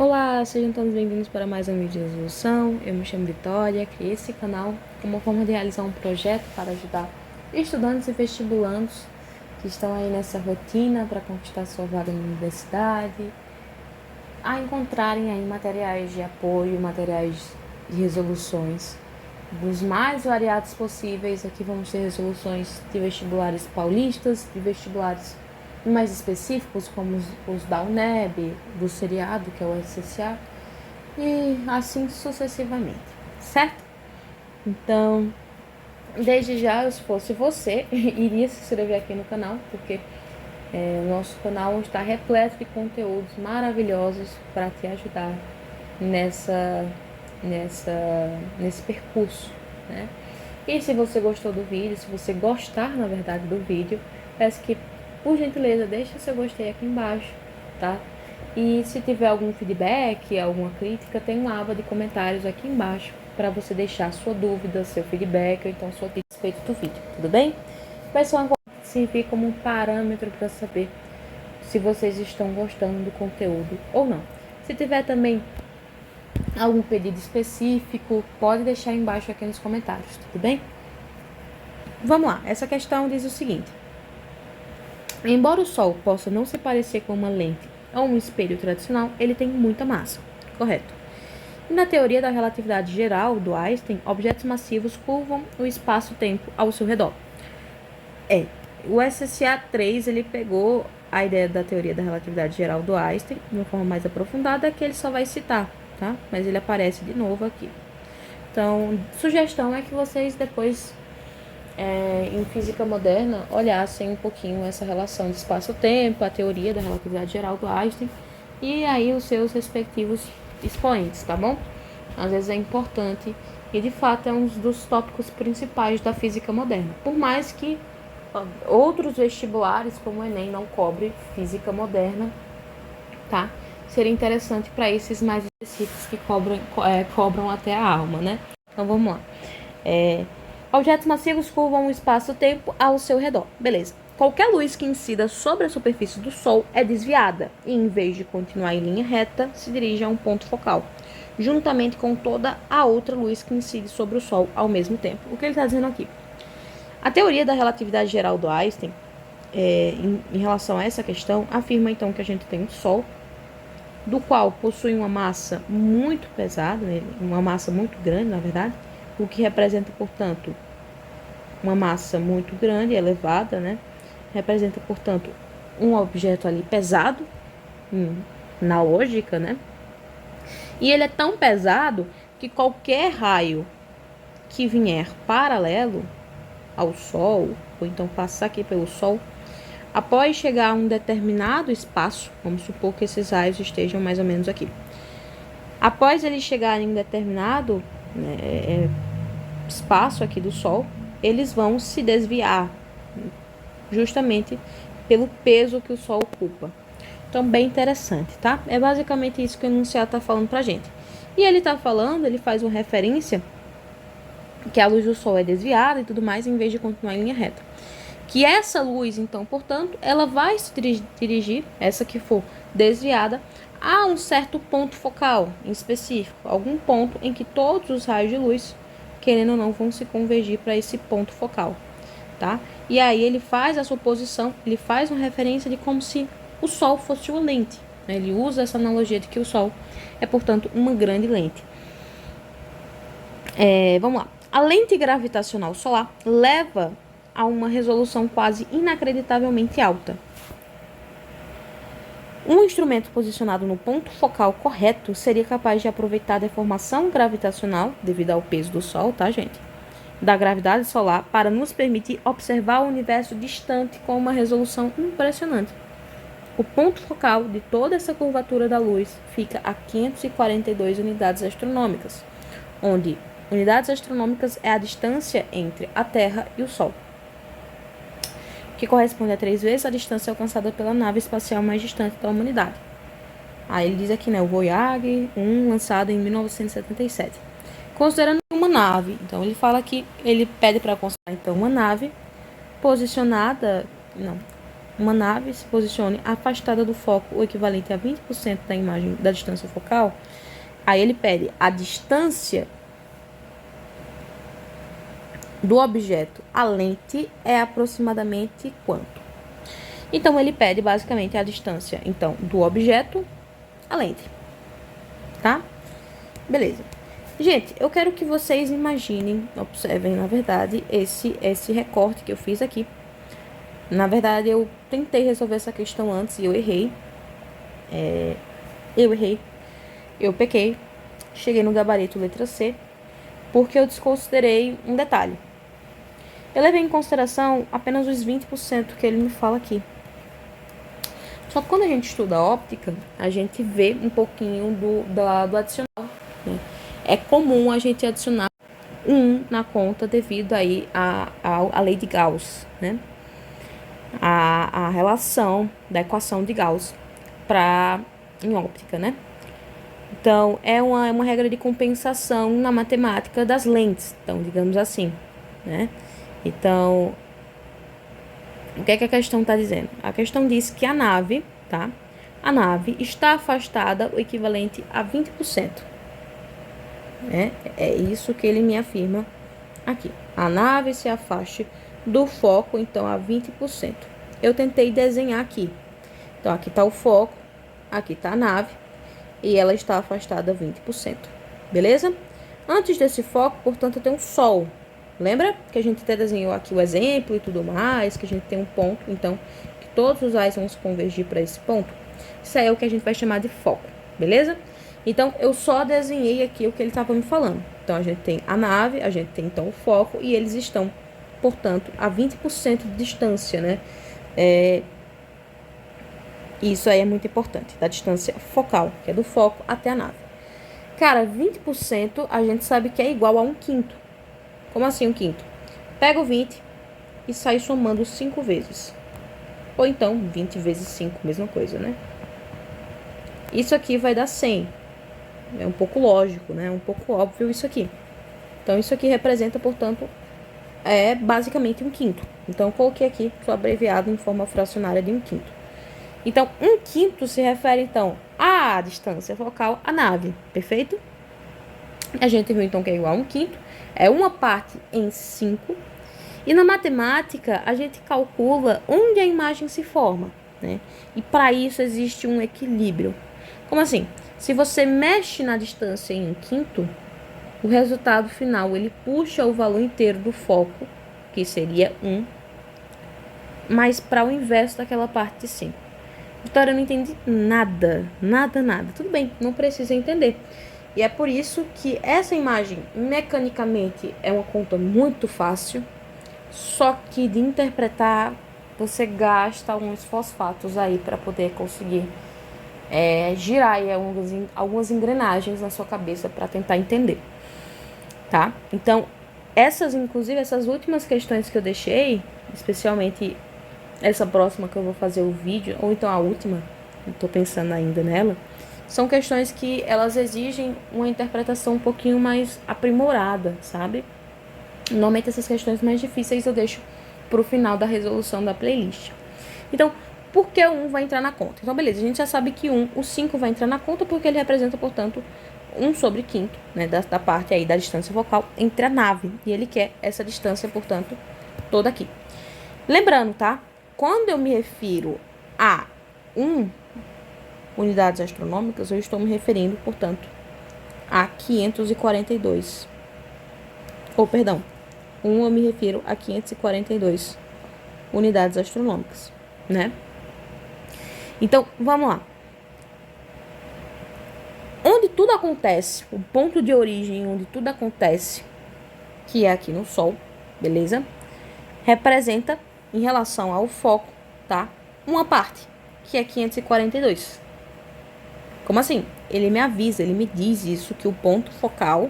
Olá, sejam todos bem-vindos para mais um vídeo de resolução. Eu me chamo Vitória, criei esse canal como forma de realizar um projeto para ajudar estudantes e vestibulandos que estão aí nessa rotina para conquistar sua vaga na universidade, a encontrarem aí materiais de apoio, materiais de resoluções dos mais variados possíveis. Aqui vamos ter resoluções de vestibulares paulistas, de vestibulares mais específicos, como os da UNEB, do seriado, que é o SSA, e assim sucessivamente, certo? Então, desde já, se fosse você, iria se inscrever aqui no canal, porque o nosso canal está repleto de conteúdos maravilhosos para te ajudar nesse percurso, né? E se você gostou do vídeo, se você gostar, na verdade, do vídeo, peço que, por gentileza, deixe seu gostei aqui embaixo, tá? E se tiver algum feedback, alguma crítica, tem uma aba de comentários aqui embaixo para você deixar sua dúvida, seu feedback ou então sua opinião a respeito do vídeo, tudo bem? Vai ser uma coisa que servir como um parâmetro para saber se vocês estão gostando do conteúdo ou não. Se tiver também algum pedido específico, pode deixar embaixo aqui nos comentários, tudo bem? Vamos lá, essa questão diz o seguinte: embora o Sol possa não se parecer com uma lente ou um espelho tradicional, ele tem muita massa, correto? E na teoria da relatividade geral do Einstein, objetos massivos curvam o espaço-tempo ao seu redor. O SSA 3, ele pegou a ideia da teoria da relatividade geral do Einstein de uma forma mais aprofundada, que ele só vai citar, tá? Mas ele aparece de novo aqui. Então, sugestão é que vocês depois, em física moderna, olhassem um pouquinho essa relação de espaço-tempo, a teoria da relatividade geral do Einstein, e aí os seus respectivos expoentes, tá bom? Às vezes é importante, e de fato é um dos tópicos principais da física moderna. Por mais que outros vestibulares, como o Enem, não cobre física moderna, tá? Seria interessante para esses mais específicos que cobram até a alma, né? Então vamos lá. Objetos massivos curvam o espaço-tempo ao seu redor. Beleza. Qualquer luz que incida sobre a superfície do Sol é desviada e, em vez de continuar em linha reta, se dirige a um ponto focal, juntamente com toda a outra luz que incide sobre o Sol ao mesmo tempo. O que ele está dizendo aqui? A teoria da relatividade geral do Einstein, em relação a essa questão, afirma então que a gente tem um Sol, do qual possui uma massa muito pesada, uma massa muito grande, na verdade, o que representa, portanto, uma massa muito grande, elevada, né? Representa, portanto, um objeto ali pesado, na lógica, né? E ele é tão pesado que qualquer raio que vier paralelo ao Sol, ou então passar aqui pelo Sol, após chegar a um determinado espaço, vamos supor que esses raios estejam mais ou menos aqui. Após eles chegarem em um determinado espaço aqui do Sol, eles vão se desviar, justamente pelo peso que o Sol ocupa. Então, bem interessante, tá? É basicamente isso que o enunciado está falando pra gente. E ele está falando, ele faz uma referência que a luz do Sol é desviada e tudo mais, em vez de continuar em linha reta. Que essa luz, então, portanto, ela vai se dirigir, essa que for desviada, a um certo ponto focal em específico, algum ponto em que todos os raios de luz, querendo ou não, vão se convergir para esse ponto focal, tá? E aí ele faz a suposição, ele faz uma referência de como se o Sol fosse uma lente, né? Ele usa essa analogia de que o Sol é, portanto, uma grande lente. Vamos lá. A lente gravitacional solar leva a uma resolução quase inacreditavelmente alta. Um instrumento posicionado no ponto focal correto seria capaz de aproveitar a deformação gravitacional, devido ao peso do Sol, tá, gente? Da gravidade solar, para nos permitir observar o universo distante com uma resolução impressionante. O ponto focal de toda essa curvatura da luz fica a 542 unidades astronômicas, onde unidades astronômicas é a distância entre a Terra e o Sol, que corresponde a 3 vezes a distância alcançada pela nave espacial mais distante da humanidade. Aí ele diz aqui, né, o Voyager 1, lançado em 1977. Considerando uma nave, então ele fala que ele pede para considerar então uma nave posicionada, uma nave se posicione afastada do foco, o equivalente a 20% da imagem da distância focal, aí ele pede a distância do objeto à lente é aproximadamente quanto? Então, ele pede basicamente a distância, então, do objeto à lente, tá? Beleza. Gente, eu quero que vocês imaginem, observem, na verdade, esse recorte que eu fiz aqui. Na verdade, eu tentei resolver essa questão antes e eu errei. Eu pequei. Cheguei no gabarito letra C, porque eu desconsiderei um detalhe. Eu levei em consideração apenas os 20% que ele me fala aqui. Só que quando a gente estuda óptica, a gente vê um pouquinho do adicional, né? É comum a gente adicionar 1 na conta devido aí à lei de Gauss, né? A relação da equação de Gauss em óptica, né? Então, é uma regra de compensação na matemática das lentes, então, digamos assim, né? Então, o que é que a questão está dizendo? A questão diz que a nave, tá? A nave está afastada o equivalente a 20%. Né? É isso que ele me afirma aqui. A nave se afaste do foco, então, a 20%. Eu tentei desenhar aqui. Então, aqui está o foco, aqui está a nave, e ela está afastada a 20%. Beleza? Antes desse foco, portanto, tem um Sol. Lembra que a gente até desenhou aqui o exemplo e tudo mais, que a gente tem um ponto, então, que todos os raios vão se convergir para esse ponto? Isso aí é o que a gente vai chamar de foco, beleza? Então, eu só desenhei aqui o que ele estava me falando. Então, a gente tem a nave, a gente tem, então, o foco, e eles estão, portanto, a 20% de distância, né? Isso aí é muito importante, da distância focal, que é do foco até a nave. Cara, 20% a gente sabe que é igual a 1/5. Como assim 1/5? Pega o 20 e sai somando 5 vezes. Ou então, 20 vezes 5, mesma coisa, né? Isso aqui vai dar 100. É um pouco lógico, né? É um pouco óbvio isso aqui. Então, isso aqui representa, portanto, basicamente 1/5. Então, eu coloquei aqui, só abreviado em forma fracionária de 1/5. Então, 1/5 se refere, então, à distância focal à nave, perfeito? A gente viu, então, que é igual a 1/5. É uma parte em 5. E na matemática, a gente calcula onde a imagem se forma, né? E para isso existe um equilíbrio. Como assim? Se você mexe na distância em 1/5, o resultado final, ele puxa o valor inteiro do foco, que seria 1, mas para o inverso daquela parte de 5. Vitória, eu não entendi nada. Tudo bem, não precisa entender. E é por isso que essa imagem, mecanicamente, é uma conta muito fácil, só que de interpretar, você gasta alguns fosfatos aí para poder conseguir girar aí algumas engrenagens na sua cabeça para tentar entender, tá? Então, inclusive, essas últimas questões que eu deixei, especialmente essa próxima que eu vou fazer o vídeo, ou então a última, eu tô pensando ainda nela, são questões que elas exigem uma interpretação um pouquinho mais aprimorada, sabe? Normalmente essas questões mais difíceis eu deixo pro final da resolução da playlist. Então, por que o 1 vai entrar na conta? Então, beleza, a gente já sabe que o 5 vai entrar na conta porque ele representa, portanto, 1/5, né, da parte aí da distância focal entre a nave. E ele quer essa distância, portanto, toda aqui. Lembrando, tá? Quando eu me refiro a 1 unidades astronômicas, eu estou me referindo, portanto, a 542. Ou, perdão, eu me refiro a 542 unidades astronômicas, né? Então, vamos lá. Onde tudo acontece, o ponto de origem onde tudo acontece, que é aqui no Sol, beleza? Representa, em relação ao foco, tá? Uma parte, que é 542. Como assim? Ele me avisa, ele me diz isso, que o ponto focal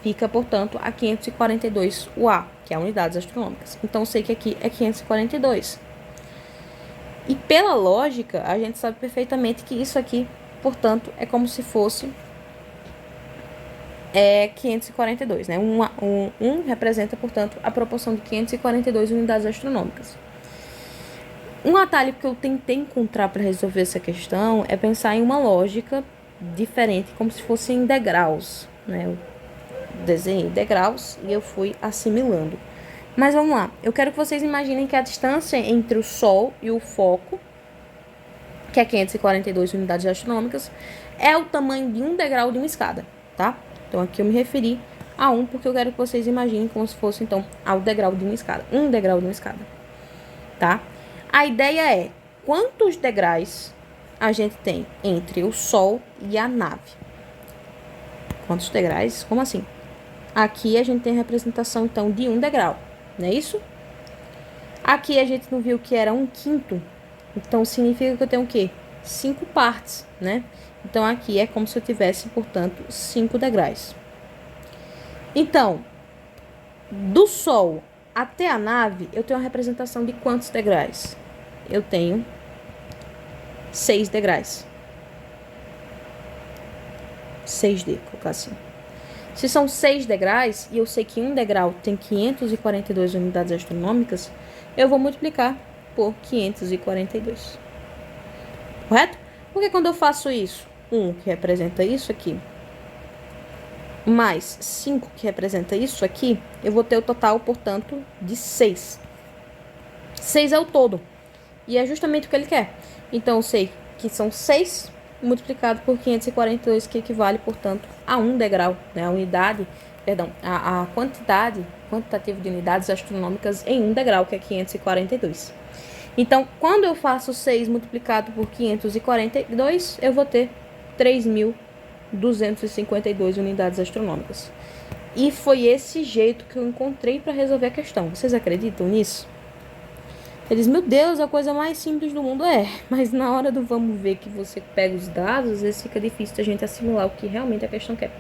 fica, portanto, a 542 UA, que é unidades astronômicas. Então, eu sei que aqui é 542. E pela lógica, a gente sabe perfeitamente que isso aqui, portanto, é como se fosse 542, né? Um representa, portanto, a proporção de 542 unidades astronômicas. Um atalho que eu tentei encontrar para resolver essa questão é pensar em uma lógica diferente, como se fosse em degraus, né? Eu desenhei degraus e eu fui assimilando. Mas vamos lá, eu quero que vocês imaginem que a distância entre o Sol e o foco, que é 542 unidades astronômicas, é o tamanho de um degrau de uma escada, tá? Então aqui eu me referi a um, porque eu quero que vocês imaginem como se fosse, então, ao degrau de uma escada. Um degrau de uma escada, tá? A ideia é, quantos degraus a gente tem entre o Sol e a nave? Quantos degraus? Como assim? Aqui a gente tem a representação, então, de um degrau, não é isso? Aqui a gente não viu que era 1/5, então significa que eu tenho o quê? 5 partes, né? Então, aqui é como se eu tivesse, portanto, 5 degraus. Então, do Sol até a nave, eu tenho a representação de quantos degraus? Eu tenho 6 degraus. 6D, colocar assim. Se são 6 degraus, e eu sei que um degrau tem 542 unidades astronômicas, eu vou multiplicar por 542. Correto? Porque quando eu faço isso, 1 que representa isso aqui, mais 5 que representa isso aqui, eu vou ter o total, portanto, de 6. 6 é o todo. E é justamente o que ele quer. Então, eu sei que são 6 multiplicado por 542, que equivale, portanto, a 1 degrau, né? A unidade, perdão, a quantidade quantitativa de unidades astronômicas em 1 degrau, que é 542. Então, quando eu faço 6 multiplicado por 542, eu vou ter 3.252 unidades astronômicas. E foi esse jeito que eu encontrei para resolver a questão. Vocês acreditam nisso? Eles, meu Deus, a coisa mais simples do mundo mas na hora do vamos ver que você pega os dados, às vezes fica difícil a gente assimilar o que realmente a questão quer.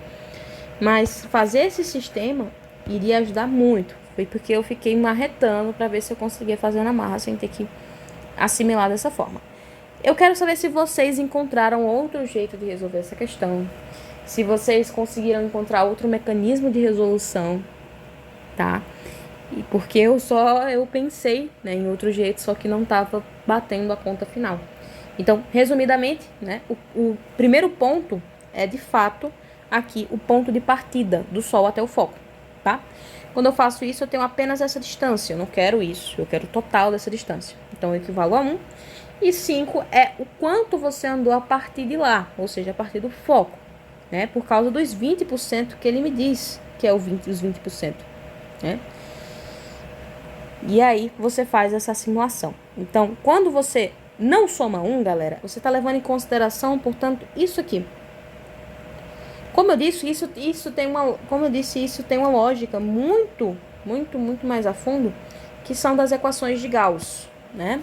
Mas fazer esse sistema iria ajudar muito. Foi porque eu fiquei marretando para ver se eu conseguia fazer na marra sem ter que assimilar dessa forma. Eu quero saber se vocês encontraram outro jeito de resolver essa questão. Se vocês conseguiram encontrar outro mecanismo de resolução, tá? E porque eu pensei, né, em outro jeito, só que não estava batendo a conta final. Então, resumidamente, né, o primeiro ponto é, de fato, aqui o ponto de partida do Sol até o foco, tá? Quando eu faço isso, eu tenho apenas essa distância. Eu não quero isso, eu quero o total dessa distância. Então, eu equivalo a 1. E 5 é o quanto você andou a partir de lá, ou seja, a partir do foco, né? Por causa dos 20% que ele me diz, que é os 20%, né? E aí, você faz essa simulação. Então, quando você não soma 1, galera, você está levando em consideração, portanto, isso aqui. Como eu disse, isso tem uma lógica muito mais a fundo, que são das equações de Gauss, né?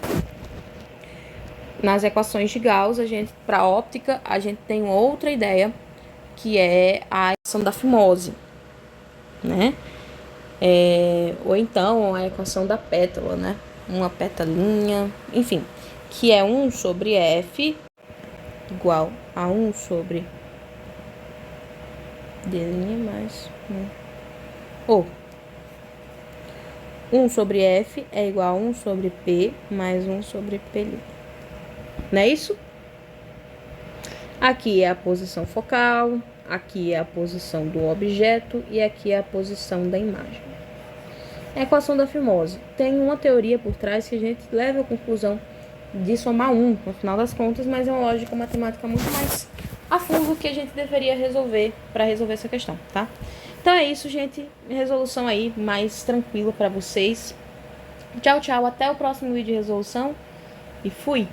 Nas equações de Gauss, para óptica, a gente tem outra ideia, que é a equação da fimose, né? Ou então a equação da pétala, né? Uma petalinha, enfim, que é 1 sobre F igual a 1 sobre D' mais 1. Ou 1 sobre F é igual a 1 sobre P mais 1 sobre P'. Não é isso? Aqui é a posição focal, aqui é a posição do objeto e aqui é a posição da imagem. A equação da fimose tem uma teoria por trás que a gente leva à conclusão de somar 1 no final das contas, mas é uma lógica matemática muito mais a fundo que a gente deveria resolver para resolver essa questão, tá? Então é isso, gente. Resolução aí mais tranquila para vocês. Tchau, tchau. Até o próximo vídeo de resolução e fui!